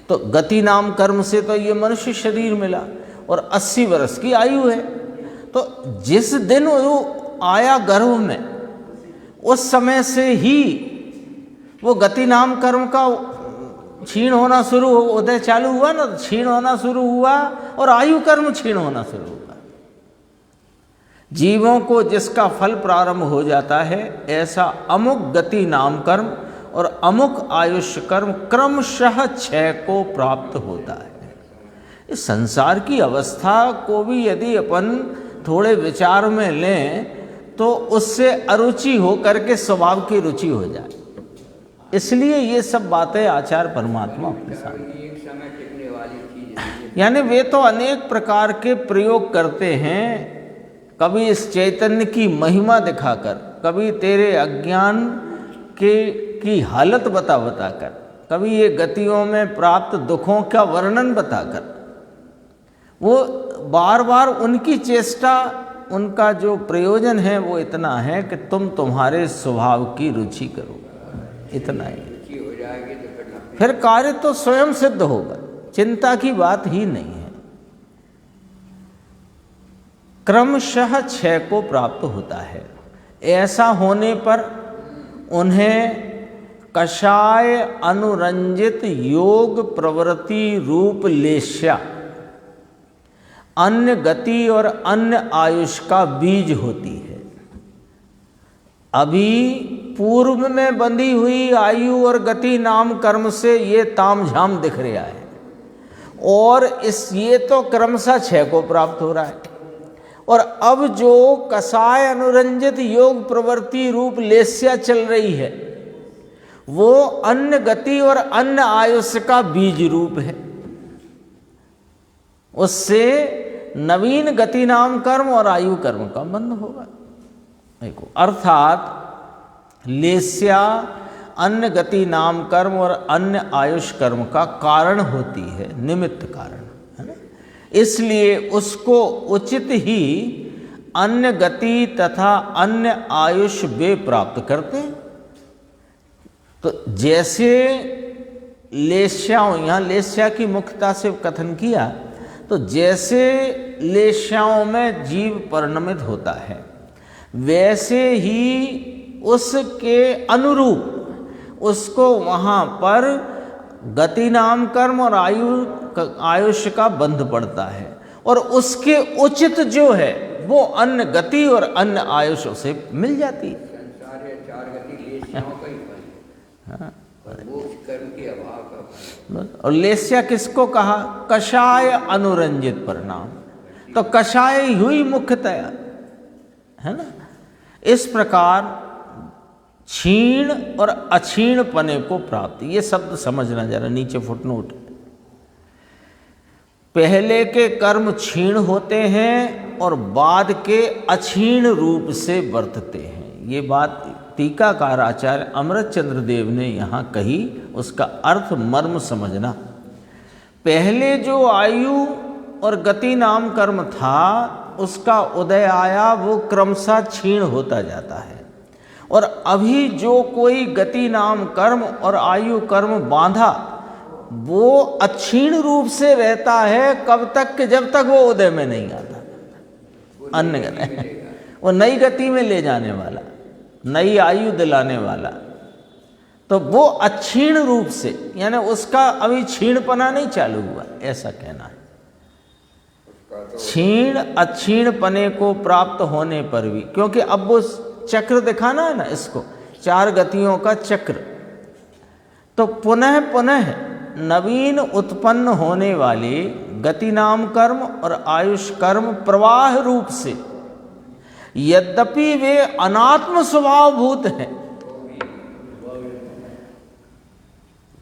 तो गति नाम कर्म से तो ये मनुष्य शरीर मिला और 80 वर्ष की आयु है। तो जिस दिन वो आया गर्भ में उस समय से ही वो गति नाम कर्म का क्षीण होना शुरू हो, उदय चालू हुआ ना, क्षीण होना शुरू हुआ और आयु कर्म क्षीण होना शुरू हुआ। जीवों को जिसका फल प्रारंभ हो जाता है ऐसा अमुक गति नाम कर्म और अमुक आयुष्य कर्म क्रमशः क्षय को प्राप्त होता है। इस संसार की अवस्था को भी यदि अपन थोड़े विचार में लें तो उससे अरुचि हो करके स्वभाव की रुचि हो जाए। इसलिए ये सब बातें आचार्य परमात्मा अपने सामने, यानी वे तो अनेक प्रकार के प्रयोग करते हैं, कभी इस चैतन्य की महिमा दिखाकर, कभी तेरे अज्ञान की हालत बता कर, कभी ये गतियों में प्राप्त दुखों का वर्णन बताकर, वो बार बार उनकी चेष्टा, उनका जो प्रयोजन है वो इतना है कि तुम तुम्हारे स्वभाव की रुचि करो, इतना ही। रुचि हो जाएगी तो फिर कार्य तो स्वयं सिद्ध होगा, चिंता की बात ही नहीं है। क्रमशः क्षय को प्राप्त होता है। ऐसा होने पर उन्हें कषाय अनुरंजित योग प्रवृत्ति रूप लेस्या अन्य गति और अन्य आयुष का बीज होती है। अभी पूर्व में बंधी हुई आयु और गति नाम कर्म से ये तामझाम दिख रहा है, और ये तो क्रमशः क्षय को प्राप्त हो रहा है। और अब जो कषाय अनुरंजित योग प्रवृत्ति रूप लेस्या चल रही है, वो अन्य गति और अन्य आयुष का बीज रूप है। उससे नवीन गति नाम कर्म और आयु कर्म का बंध होगा। देखो, अर्थात लेस्या अन्य गति नाम कर्म और अन्य आयुष कर्म का कारण होती है, निमित्त कारण है ना। इसलिए उसको उचित ही अन्य गति तथा अन्य आयुष वे प्राप्त करते हैं। तो जैसे लेस्याओं, यहाँ लेस्या की मुख्यता से कथन किया, तो जैसे लेस्याओं में जीव परिणमित होता है, वैसे ही उसके अनुरूप उसको वहाँ पर गति नाम कर्म और आयुष का बंध पड़ता है, और उसके उचित जो है वो अन्य गति और अन्य आयुष से मिल जाती है। संसार या चार गति लेस्याओं का ही फल है, और मोक्ष कर्म के अभाव का फल। और लेस्या किसको कहा? कषाय अनुरंजित परिणाम। तो कषाय हुई मुख्यतया, है ना। इस प्रकार क्षीण और अक्षीण पने को प्राप्ति, ये शब्द समझना जरा, नीचे फुटनोट। पहले के कर्म क्षीण होते हैं और बाद के अक्षीण रूप से वर्तते हैं। ये बात टीकाकार आचार्य अमृतचंद्र देव ने यहाँ कही, उसका अर्थ मर्म समझना। पहले जो आयु और गति नाम कर्म था, उसका उदय आया, वो क्रमशः क्षीण होता जाता है। और अभी जो कोई गति नाम कर्म और आयु कर्म बांधा, वो अक्षीण रूप से रहता है, कब तक कि जब तक वो उदय में नहीं आता। अन्य गति, वो नई गति में ले जाने वाला, नई आयु दिलाने वाला। तो वो अक्षीण रूप से, यानी उसका अभी क्षीणपना नहीं चालू हुआ, ऐसा कहना है। क्षीण अक्षीण पने को प्राप्त होने पर भी, क्योंकि अब वो चक्र दिखाना है ना इसको, चार गतियों का चक्र, तो पुनः पुनः नवीन उत्पन्न होने वाले गति नाम कर्म और आयुष कर्म प्रवाह रूप से, यद्यपि वे अनात्म स्वभाव भूत हैं,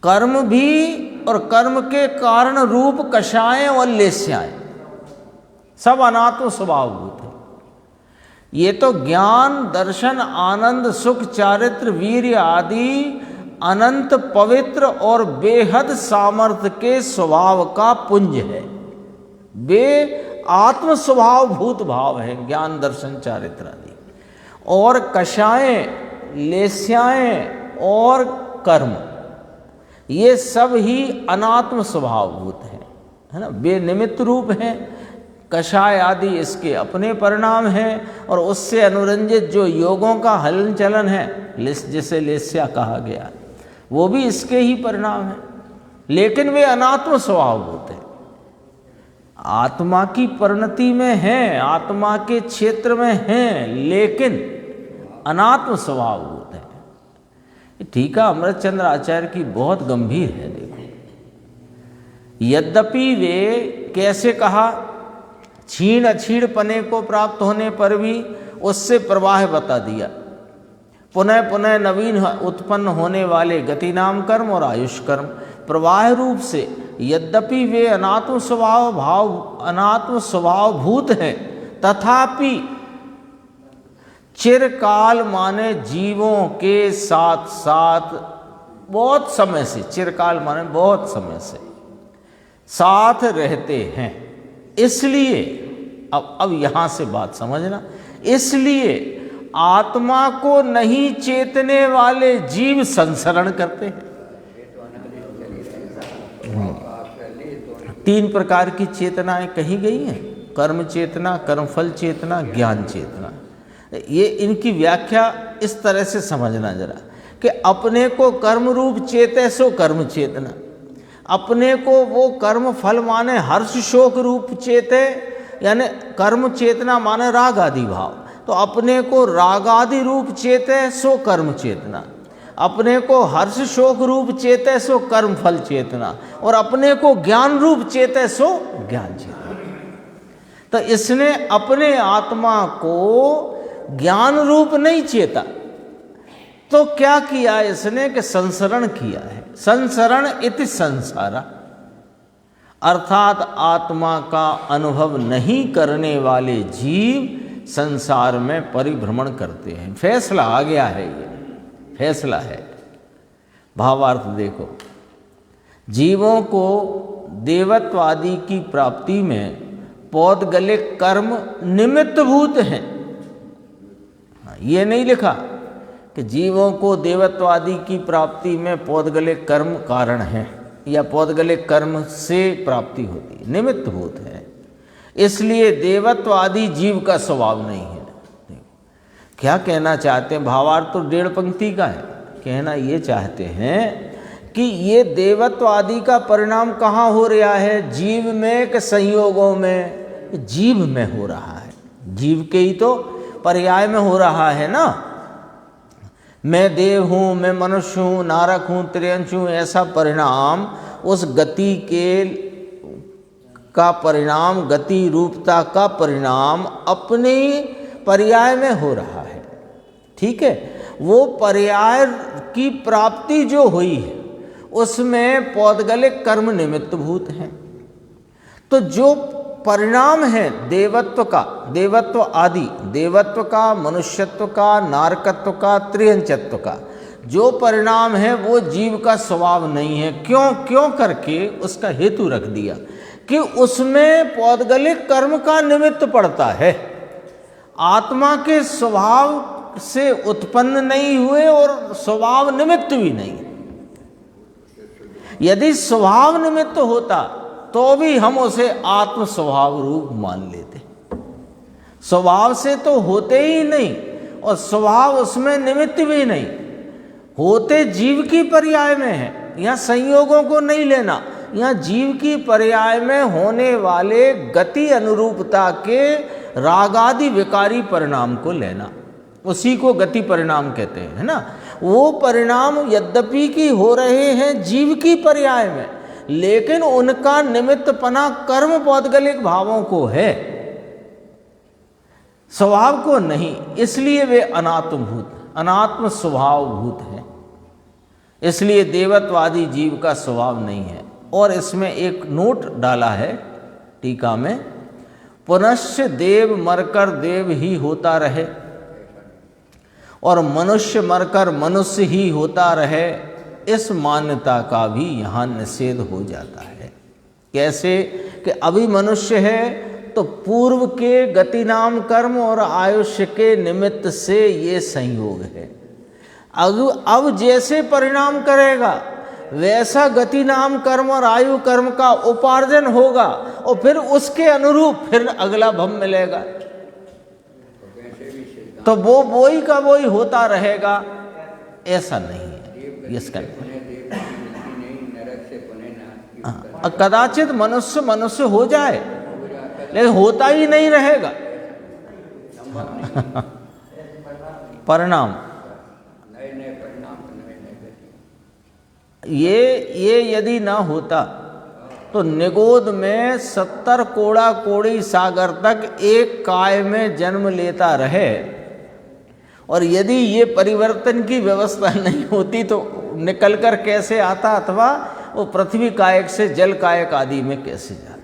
कर्म भी और कर्म के कारण रूप कषाय और लेस्याएं सब अनात्म स्वभाव भूत है। ये तो ज्ञान, दर्शन, आनंद, सुख, चारित्र, वीर्य आदि अनंत पवित्र और बेहद सामर्थ्य के स्वभाव का पुंज है। वे आत्म स्वभाव भूत भाव है, ज्ञान, दर्शन, चारित्र आदि। और कषाएं, लेस्याएं और कर्म, ये सब ही अनात्म स्वभाव भूत है ना। वे निमित्त रूप हैं। कषाय आदि इसके अपने परिणाम हैं, और उससे अनुरंजित जो योगों का हलन चलन है, जिसे लेस्या कहा गया, वो भी इसके ही परिणाम हैं। लेकिन वे अनात्म स्वभाव होते हैं, आत्मा की परिणति में हैं, आत्मा के क्षेत्र में हैं, लेकिन अनात्म स्वभाव होते हैं। टीका अमृतचंद्र आचार्य की बहुत गंभीर है। देखो, यद्यपि वे कैसे कहा, क्षीण अक्षीण पने को प्राप्त होने पर भी उससे प्रवाह बता दिया। पुनः पुनः नवीन उत्पन्न होने वाले गति नाम कर्म और आयुष कर्म प्रवाह रूप से, यद्यपि वे अनात्म स्वभाव भूत हैं, तथापि चिरकाल माने जीवों के साथ साथ बहुत समय से, चिरकाल माने बहुत समय से साथ रहते हैं। इसलिए अब यहां से बात समझना, इसलिए आत्मा को नहीं चेतने वाले जीव संसरण करते हैं। तीन प्रकार की चेतनाएं कही गई हैं, कर्म चेतना, कर्मफल चेतना, ज्ञान चेतना। ये इनकी व्याख्या इस तरह से समझना जरा कि अपने को कर्म रूप चेते सो कर्म चेतना, अपने को वो कर्म फल माने हर्ष शोक रूप चेते, यानी कर्म चेतना माने राग आदि भाव, तो अपने को राग आदि रूप चेते सो कर्म चेतना, अपने को हर्ष शोक रूप चेते सो कर्म फल चेतना, और अपने को ज्ञान रूप चेते सो ज्ञान चेतना। तो इसने अपने आत्मा को ज्ञान रूप नहीं चेता, तो क्या किया इसने कि संसरण किया है। संसरण इति संसारा, अर्थात आत्मा का अनुभव नहीं करने वाले जीव संसार में परिभ्रमण करते हैं। फैसला आ गया है, ये फैसला है। भावार्थ देखो, जीवों को देवत्व आदि की प्राप्ति में पौद्गलिक कर्म निमित्तभूत हैं। ये नहीं लिखा कि जीवों को देवत्व आदि की प्राप्ति में पौद्गलिक कर्म कारण है या पौद्गलिक कर्म से प्राप्ति होती, निमित्तभूत है। इसलिए देवत्व आदि जीव का स्वभाव नहीं है। क्या कहना चाहते हैं, भावार्थ तो 1.5 पंक्ति का है। कहना ये चाहते हैं कि ये देवत्व आदि का परिणाम कहाँ हो रहा है, जीव में कि संयोगों में? जीव में हो रहा है, जीव के ही तो पर्याय में हो रहा है ना। मैं देव हूँ, मैं मनुष्य हूँ, नारक हूँ, त्रियंश हूँ, ऐसा परिणाम उस गति के का परिणाम, गति रूपता का परिणाम अपने पर्याय में हो रहा है। ठीक है, वो पर्याय की प्राप्ति जो हुई है उसमें पौद्गलिक कर्म निमित्तभूत हैं। तो जो परिणाम है देवत्व का, देवत्व आदि, देवत्व का, मनुष्यत्व का, नारकत्व का, त्रियंचत्व का जो परिणाम है वो जीव का स्वभाव नहीं है। क्यों करके उसका हेतु रख दिया कि उसमें पौद्गलिक कर्म का निमित्त पड़ता है, आत्मा के स्वभाव से उत्पन्न नहीं हुए और स्वभाव निमित्त भी नहीं। यदि स्वभाव निमित्त होता तो भी हम उसे आत्म स्वभाव रूप मान लेते। स्वभाव से तो होते ही नहीं और स्वभाव उसमें निमित्त भी नहीं, होते जीव की पर्याय में है। यहाँ संयोगों को नहीं लेना, यहाँ जीव की पर्याय में होने वाले गति अनुरूपता के रागादि विकारी परिणाम को लेना, उसी को गति परिणाम कहते हैं, है ना। वो परिणाम यद्यपि कि हो रहे हैं जीव की पर्याय में, लेकिन उनका निमित्तपना कर्म पौद्गलिक भावों को है, स्वभाव को नहीं। इसलिए वे अनात्मभूत, अनात्म स्वभाव भूत हैं। इसलिए देवत्वादी जीव का स्वभाव नहीं है। और इसमें एक नोट डाला है टीका में, पुनश्च देव मरकर देव ही होता रहे और मनुष्य मरकर मनुष्य ही होता रहे, इस मान्यता का भी यहाँ निषेध हो जाता है। कैसे कि अभी मनुष्य है तो पूर्व के गति नाम कर्म और आयुष्य के निमित्त से ये संयोग है। अब जैसे परिणाम करेगा वैसा गति नाम कर्म और आयु कर्म का उपार्जन होगा और फिर उसके अनुरूप फिर अगला भव मिलेगा, तो वो वही का वही होता रहेगा, ऐसा नहीं है। इसका कदाचित मनुष्य मनुष्य हो जाए लेकिन होता ही नहीं रहेगा। परिणाम ये यदि ना होता तो निगोद में 70 कोड़ा कोड़ी सागर तक एक काय में जन्म लेता रहे, और यदि ये परिवर्तन की व्यवस्था नहीं होती तो निकलकर कैसे आता, अथवा वो पृथ्वी कायक से जल कायक आदि में कैसे जाता।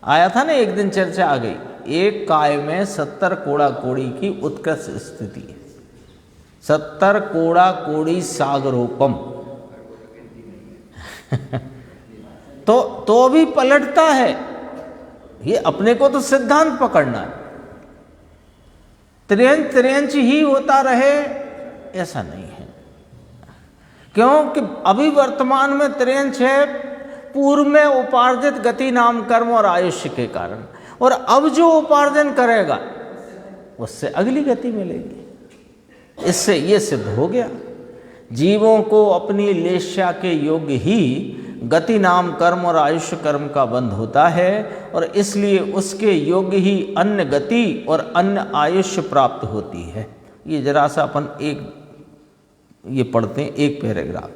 आया था ना एक दिन, चर्चा आ गई, एक काय में 70 कोड़ा कोड़ी की उत्कृष्ट स्थिति है। 70 कोड़ा कोड़ी सागरोपम। तो भी पलटता है। ये अपने को तो सिद्धांत पकड़ना है, त्रियंच ही होता रहे ऐसा नहीं है। क्योंकि अभी वर्तमान में त्रियंच है, पूर्व में उपार्जित गति नाम कर्म और आयुष्य के कारण, और अब जो उपार्जन करेगा उससे अगली गति मिलेगी। इससे ये सिद्ध हो गया जीवों को अपनी लेस्या के योग्य ही गति नाम कर्म और आयुष्य कर्म का बंध होता है, और इसलिए उसके योग्य ही अन्य गति और अन्य आयुष्य प्राप्त होती है। ये जरा सा अपन ये पढ़ते हैं एक पैराग्राफ।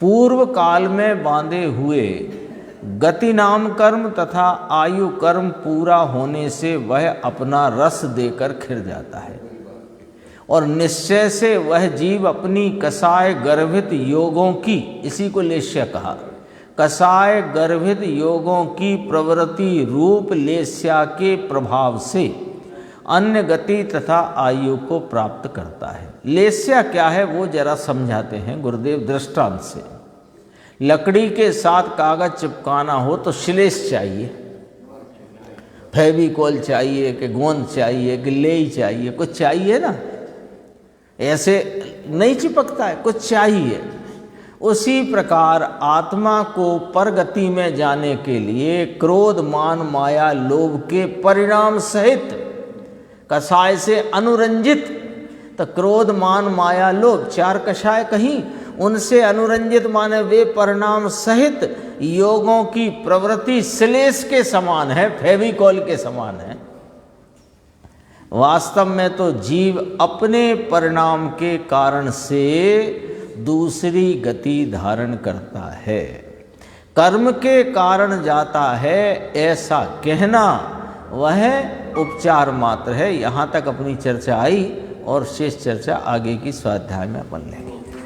पूर्व काल में बांधे हुए गति नाम कर्म तथा आयु कर्म पूरा होने से वह अपना रस देकर खिर जाता है, और निश्चय से वह जीव अपनी कसाय गर्भित योगों की, इसी को लेस्या कहा, कसाय गर्भित योगों की प्रवृत्ति रूप लेस्या के प्रभाव से अन्य गति तथा आयु को प्राप्त करता है। लेस्या क्या है वो जरा समझाते हैं गुरुदेव दृष्टांत से। लकड़ी के साथ कागज चिपकाना हो तो श्लेष चाहिए, फेविकोल चाहिए कि गोंद चाहिए कि लेई चाहिए, कुछ चाहिए ना, ऐसे नहीं चिपकता है, कुछ चाहिए। उसी प्रकार आत्मा को परगति में जाने के लिए क्रोध मान माया लोभ के परिणाम सहित कषाय से अनुरंजित, तो क्रोध मान माया लोभ 4 कषाय कहीं, उनसे अनुरंजित माने वे परिणाम सहित योगों की प्रवृत्ति श्लेष के समान है, फेविकोल के समान है। वास्तव में तो जीव अपने परिणाम के कारण से दूसरी गति धारण करता है, कर्म के कारण जाता है, ऐसा कहना वह उपचार मात्र है। यहाँ तक अपनी चर्चा आई और शेष चर्चा आगे की स्वाध्याय में अपन लेंगे।